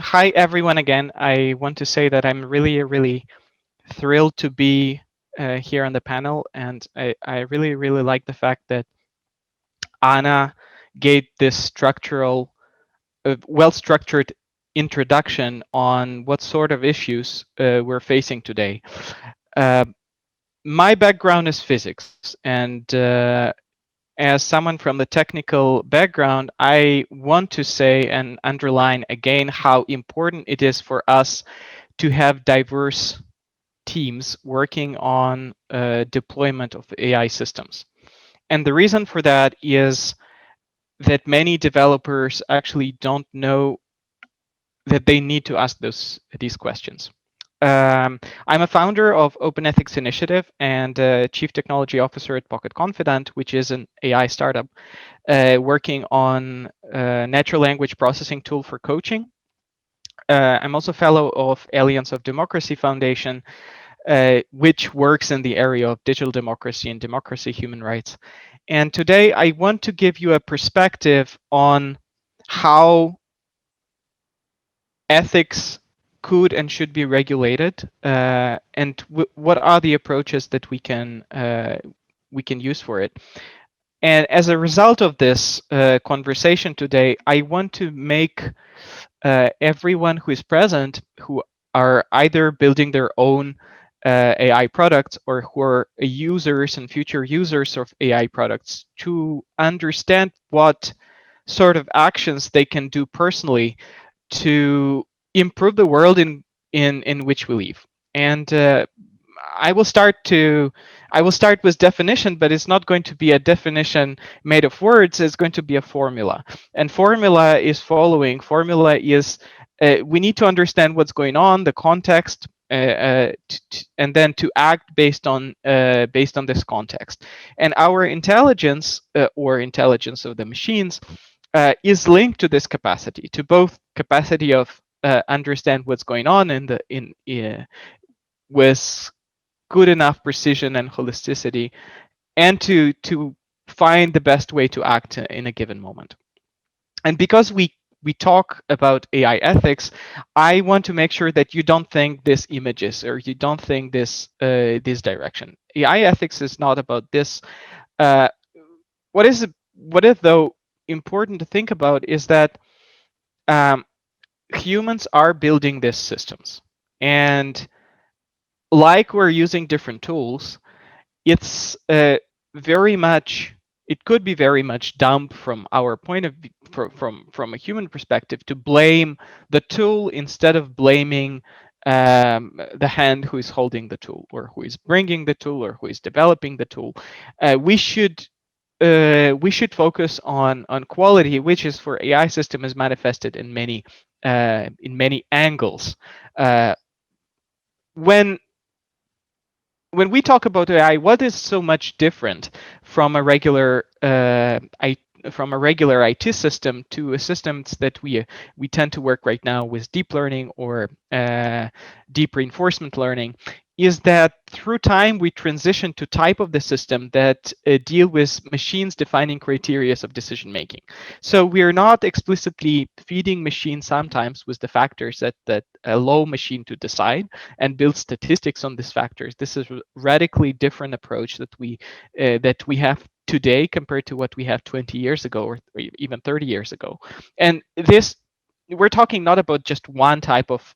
Hi, everyone, again. I want to say that I'm really thrilled to be here on the panel. And I really like the fact that Anna gave this well-structured introduction on what sort of issues we're facing today. Uh, my background is physics, and as someone from the technical background, I want to say and underline again how important it is for us to have diverse teams working on deployment of AI systems. And the reason for that is that many developers actually don't know that they need to ask these questions. I'm a founder of Open Ethics Initiative and Chief Technology Officer at Pocket Confidant, which is an AI startup working on a natural language processing tool for coaching. I'm also fellow of Alliance of Democracy Foundation, which works in the area of digital democracy and democracy human rights. And today I want to give you a perspective on how ethics could and should be regulated, and what are the approaches that we can use for it. And as a result of this conversation today, I want to make everyone who is present, who are either building their own AI products or who are users and future users of AI products, to understand what sort of actions they can do personally to improve the world in which we live. And I will start with definition, but it's not going to be a definition made of words. It's going to be a formula, and formula is following. Formula is we need to understand what's going on, the context, and then to act based on this context. And our intelligence or intelligence of the machines is linked to this capacity, to both capacity of understand what's going on with good enough precision and holisticity, and to find the best way to act in a given moment. And because we talk about AI ethics, I want to make sure that you don't think this images or you don't think this direction. AI ethics is not about this. Uh, what is though important to think about is that um, humans are building these systems, and like we're using different tools, it's very much, it could be very much dumb from our point of view, from a human perspective, to blame the tool instead of blaming the hand who is holding the tool, or who is bringing the tool, or who is developing the tool. We should focus on quality, which is for AI system is manifested in many angles. Uh, when we talk about AI, what is so much different from a regular IT system to a systems that we tend to work right now with deep learning or deep reinforcement learning, is that through time we transition to type of the system that deal with machines defining criteria of decision making. So we are not explicitly feeding machines sometimes with the factors that allow machine to decide and build statistics on these factors. This is a radically different approach that we have today compared to what we have 20 years ago, or even 30 years ago. And this, we're talking not about just one type of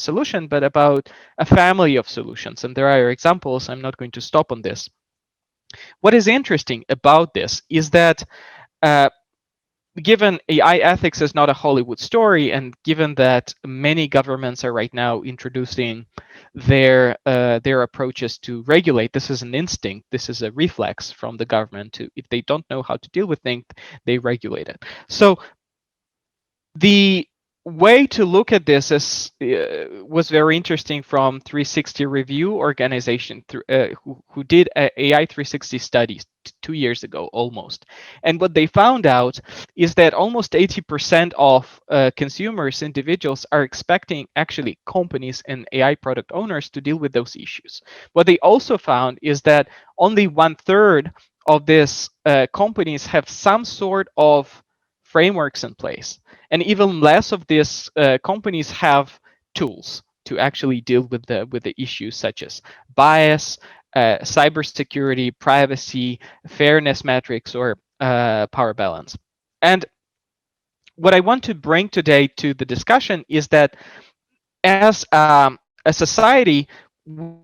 solution, but about a family of solutions. And there are examples. I'm not going to stop on this. What is interesting about this is that given AI ethics is not a Hollywood story, and given that many governments are right now introducing their approaches to regulate, this is an instinct, this is a reflex from the government to, if they don't know how to deal with things, they regulate it. So the way to look at this was very interesting from 360 Review organization who did AI 360 studies 2 years ago almost. And what they found out is that almost 80% of consumers, individuals, are expecting actually companies and AI product owners to deal with those issues. What they also found is that only 1/3 of these companies have some sort of frameworks in place, and even less of these companies have tools to actually deal with the issues such as bias, cybersecurity, privacy, fairness metrics, or power balance. And what I want to bring today to the discussion is that as a society,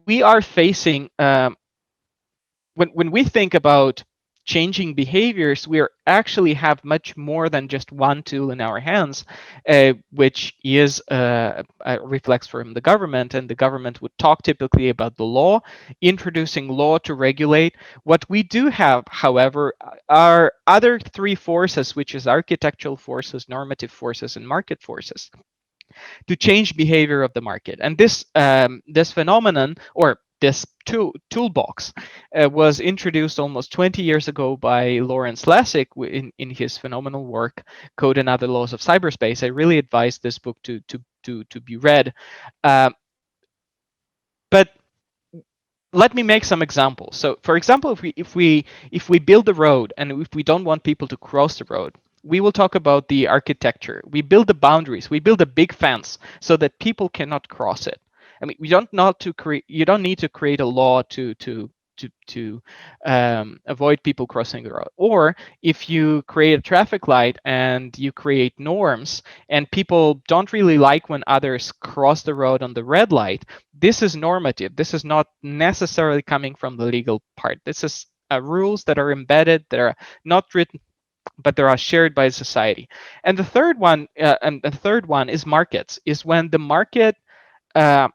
we are facing when we think about changing behaviors, we actually have much more than just one tool in our hands, which is a reflex from the government, and the government would talk typically about the law, introducing law to regulate. What we do have, however, are other three forces, which is architectural forces, normative forces, and market forces, to change behavior of the market. And this phenomenon, or this toolbox, was introduced almost 20 years ago by Lawrence Lessig in his phenomenal work, Code and Other Laws of Cyberspace. I really advise this book to be read. Uh, but let me make some examples. So, for example, if we build a road and if we don't want people to cross the road, we will talk about the architecture. We build the boundaries. We build a big fence so that people cannot cross it. I mean, we don't not to create. You don't need to create a law to avoid people crossing the road. Or if you create a traffic light and you create norms, and people don't really like when others cross the road on the red light, this is normative. This is not necessarily coming from the legal part. This is rules that are embedded, that are not written, but they are shared by society. And the third one is markets. Is when the market uh,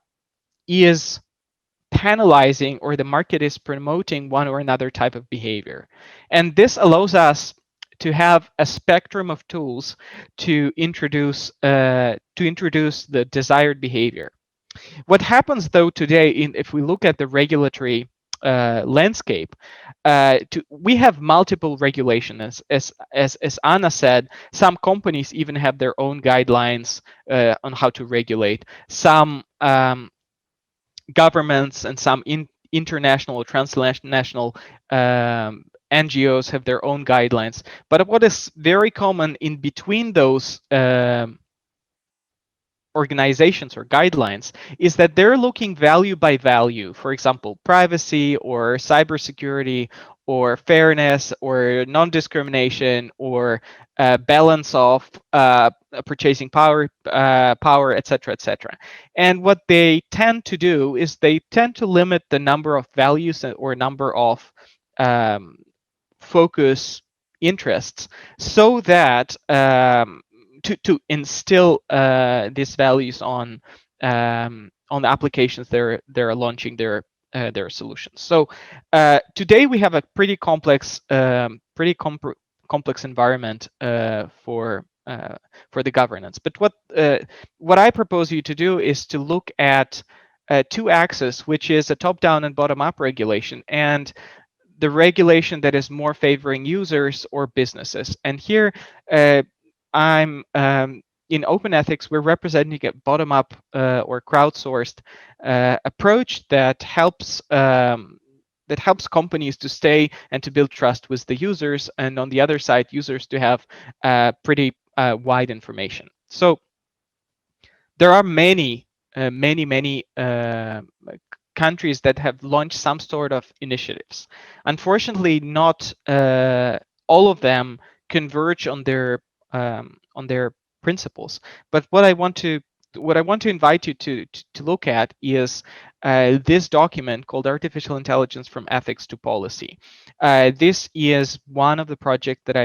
is penalizing, or the market is promoting one or another type of behavior. And this allows us to have a spectrum of tools to introduce the desired behavior. What happens though today, if we look at the regulatory landscape, we have multiple regulations. As Anna said, some companies even have their own guidelines on how to regulate. Some governments and some international or transnational NGOs have their own guidelines. But what is very common in between those organizations or guidelines is that they're looking value by value. For example, privacy or cybersecurity or fairness or non-discrimination or balance of purchasing power, etc., etc. And what they tend to do is they tend to limit the number of values or number of um, focus interests, so that to instill these values on the applications they're launching their solutions. So today we have a pretty complex complex environment for the governance. But what I propose you to do is to look at two axes, which is a top-down and bottom-up regulation, and the regulation that is more favoring users or businesses. And here, I'm in open ethics, we're representing a bottom-up or crowdsourced approach that helps companies to stay and to build trust with the users, and on the other side, users to have pretty wide information. So there are many countries that have launched some sort of initiatives. Unfortunately, not all of them converge on their principles. But what I want to invite you to look at is this document called Artificial Intelligence from Ethics to Policy. This is one of the project that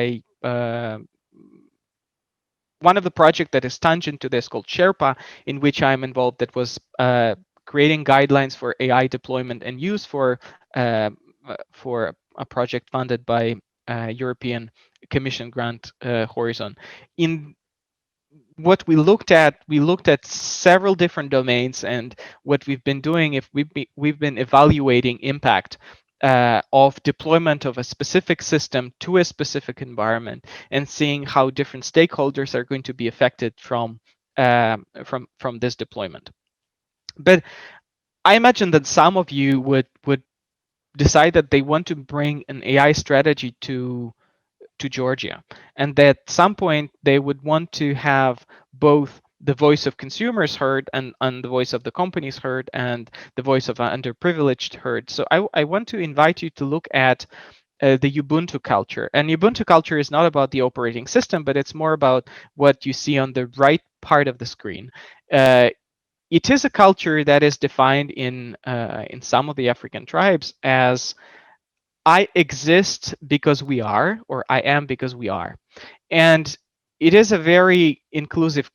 is tangent to this, called Sherpa, in which I'm involved, that was creating guidelines for AI deployment and use for a project funded by European Commission grant Horizon. In what we looked at several different domains, and what we've been doing, if we've been evaluating impact of deployment of a specific system to a specific environment, and seeing how different stakeholders are going to be affected from this deployment. But I imagine that some of you would decide that they want to bring an AI strategy to to Georgia, and that at some point they would want to have both the voice of consumers heard and the voice of the companies heard and the voice of underprivileged heard. So I want to invite you to look at the Ubuntu culture. And Ubuntu culture is not about the operating system, but it's more about what you see on the right part of the screen. It is a culture that is defined in some of the African tribes as I exist because we are, or I am because we are, and it is a very inclusive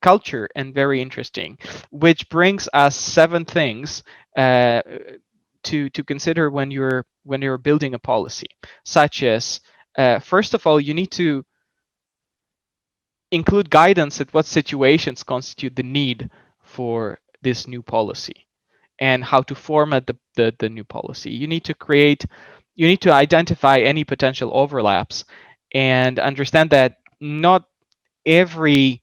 culture and very interesting, which brings us 7 things uh, to consider when you're building a policy, such as first of all, you need to include guidance at what situations constitute the need for this new policy and how to format the new policy. You need to identify any potential overlaps and understand that not every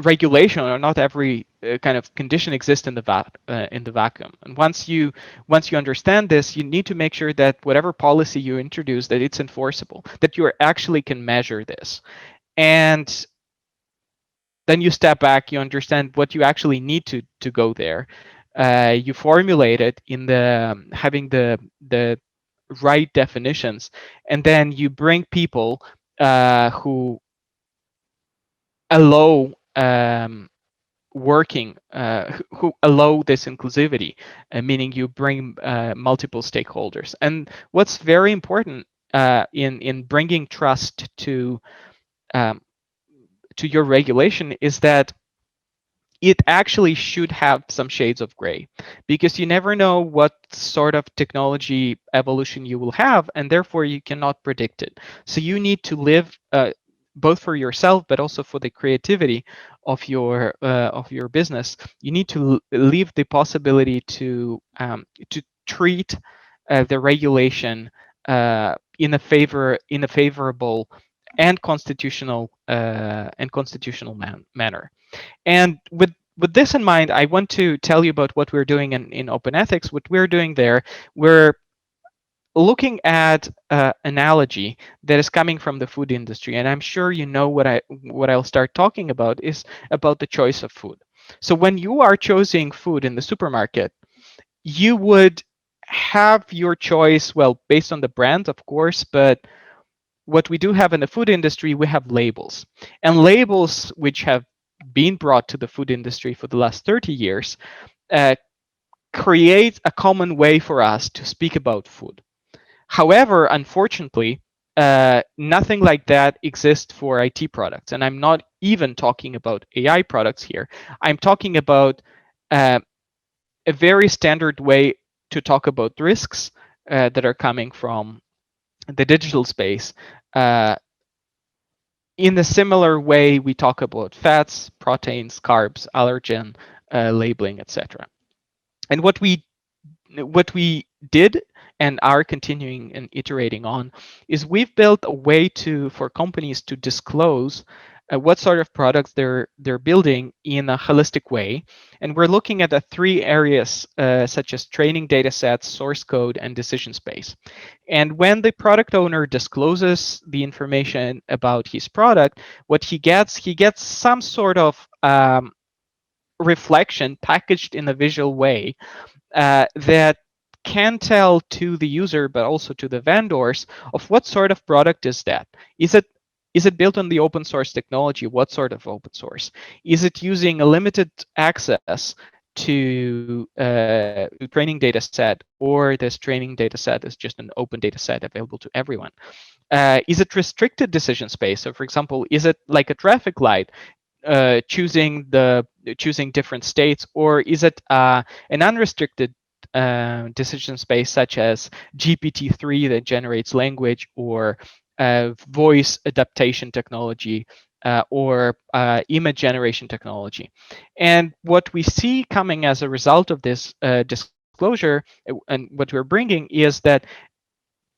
regulation or not every kind of condition exists in the vacuum. And once you understand this, you need to make sure that whatever policy you introduce, that it's enforceable, that you actually can measure this. And then you step back, you understand what you actually need to go there. You formulate it in the having the right definitions, and then you bring people who allow who allow this inclusivity, meaning you bring multiple stakeholders. And what's very important in bringing trust um, to your regulation is that it actually should have some shades of gray, because you never know what sort of technology evolution you will have, and therefore you cannot predict it. So you need to live both for yourself but also for the creativity of your business. You need to leave the possibility to treat the regulation in a favorable and constitutional manner. And with this in mind, I want to tell you about what we're doing in open ethics. What we're doing there, we're looking at analogy that is coming from the food industry, and I'm sure you know what I'll start talking about is about the choice of food. So when you are choosing food in the supermarket, you would have your choice, well, based on the brand, of course, but what we do have in the food industry, we have labels. And labels which have been brought to the food industry for the last 30 years uh, create a common way for us to speak about food. However, unfortunately, nothing like that exists for IT products. And I'm not even talking about AI products here. I'm talking about uh, a very standard way to talk about risks that are coming from the digital space. In a similar way, we talk about fats, proteins, carbs, allergen, labeling, etc. And what we did and are continuing and iterating on is we've built a way for companies to disclose what sort of products they're building in a holistic way. And we're looking at the 3 areas such as training data sets, source code, and decision space. And when the product owner discloses the information about his product, what he gets some sort of reflection packaged in a visual way that can tell to the user, but also to the vendors, of what sort of product is that. Is it built on the open source technology? What sort of open source? Is it using a limited access to training data set, or this training data set is just an open data set available to everyone? Is it restricted decision space? So, for example, is it like a traffic light, choosing different states, or is it an unrestricted decision space, such as GPT-3 that generates language, or voice adaptation technology, or image generation technology? And what we see coming as a result of this disclosure and what we're bringing is that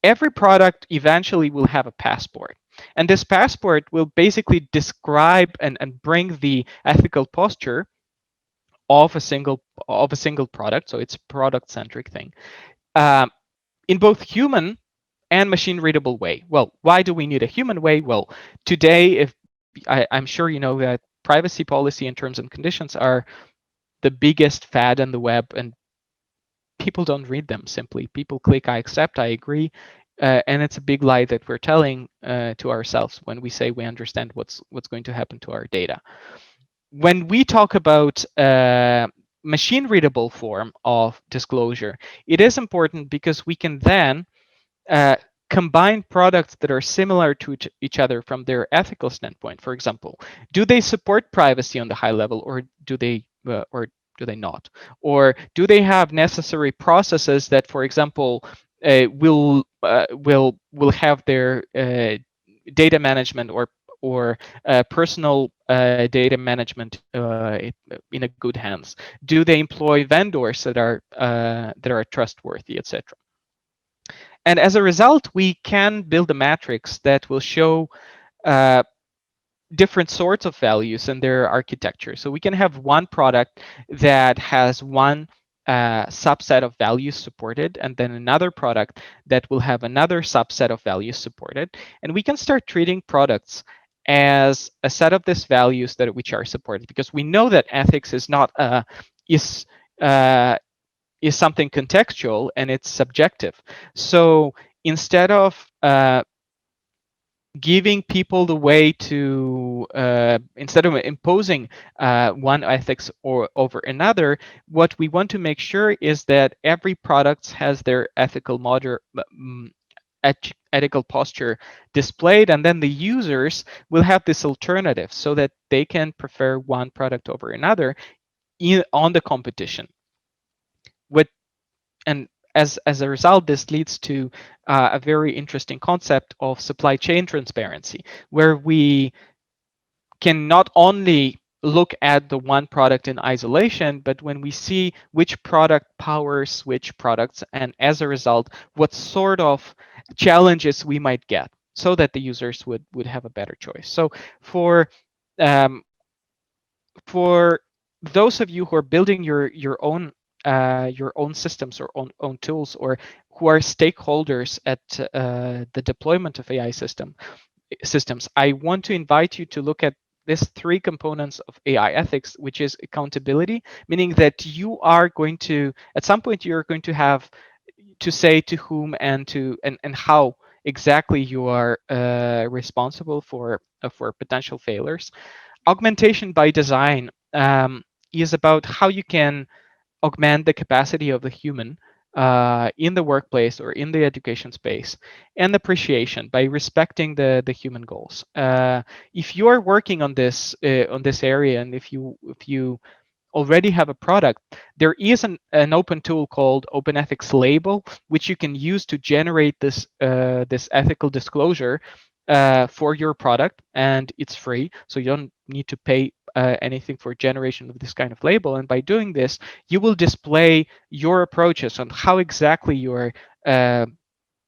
every product eventually will have a passport. And this passport will basically describe and bring the ethical posture of a single product. So it's a product centric thing. Um, in both human and machine readable way. Well, why do we need a human way? Well, today, if I'm sure you know that privacy policy and terms and conditions are the biggest fad in the web, and people don't read them simply. People click I accept, I agree, and it's a big lie that we're telling to ourselves when we say we understand what's going to happen to our data. When we talk about machine readable form of disclosure, it is important because we can then uh, combine products that are similar to each other from their ethical standpoint. For example, do they support privacy on the high level, or do they not? Or do they have necessary processes that, for example, will have their data management or personal data management in a good hands? Do they employ vendors that are trustworthy, etc.? And as a result, we can build a matrix that will show uh, different sorts of values in their architecture. So we can have one product that has one subset of values supported, and then another product that will have another subset of values supported. And we can start treating products as a set of these values that which are supported, because we know that ethics is not is uh, is something contextual and it's subjective. So instead of giving people the way to, instead of imposing one ethics or over another, what we want to make sure is that every product has their ethical posture displayed, and then the users will have this alternative so that they can prefer one product over another on the competition. What and as a result, this leads to a very interesting concept of supply chain transparency, where we can not only look at the one product in isolation, but when we see which product powers which products, and as a result, what sort of challenges we might get, so that the users would have a better choice. So for um, for those of you who are building your own systems or own tools, or who are stakeholders at the deployment of AI systems, I want to invite you to look at these three components of AI ethics, which is accountability, meaning that you are going to, at some point, you're going to have to say to whom and how exactly you are responsible for potential failures. Augmentation by design is about how you can augment the capacity of the human in the workplace or in the education space, and appreciation by respecting the human goals. If you are working on this area, and if you already have a product, there is an open tool called Open Ethics Label, which you can use to generate this ethical disclosure for your product, and it's free, so you don't need to pay anything for generation of this kind of label. And by doing this, you will display your approaches on how exactly uh,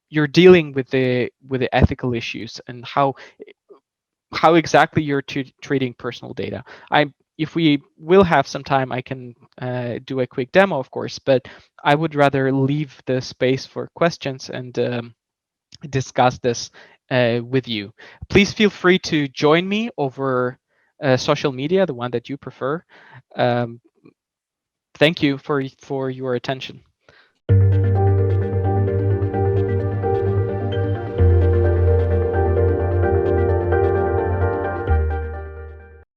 you're dealing with the ethical issues, and how exactly you're treating personal data. If we will have some time, I can do a quick demo, of course, but I would rather leave the space for questions and discuss this with you. Please feel free to join me over social media, the one that you prefer. Um, Thank you for your attention.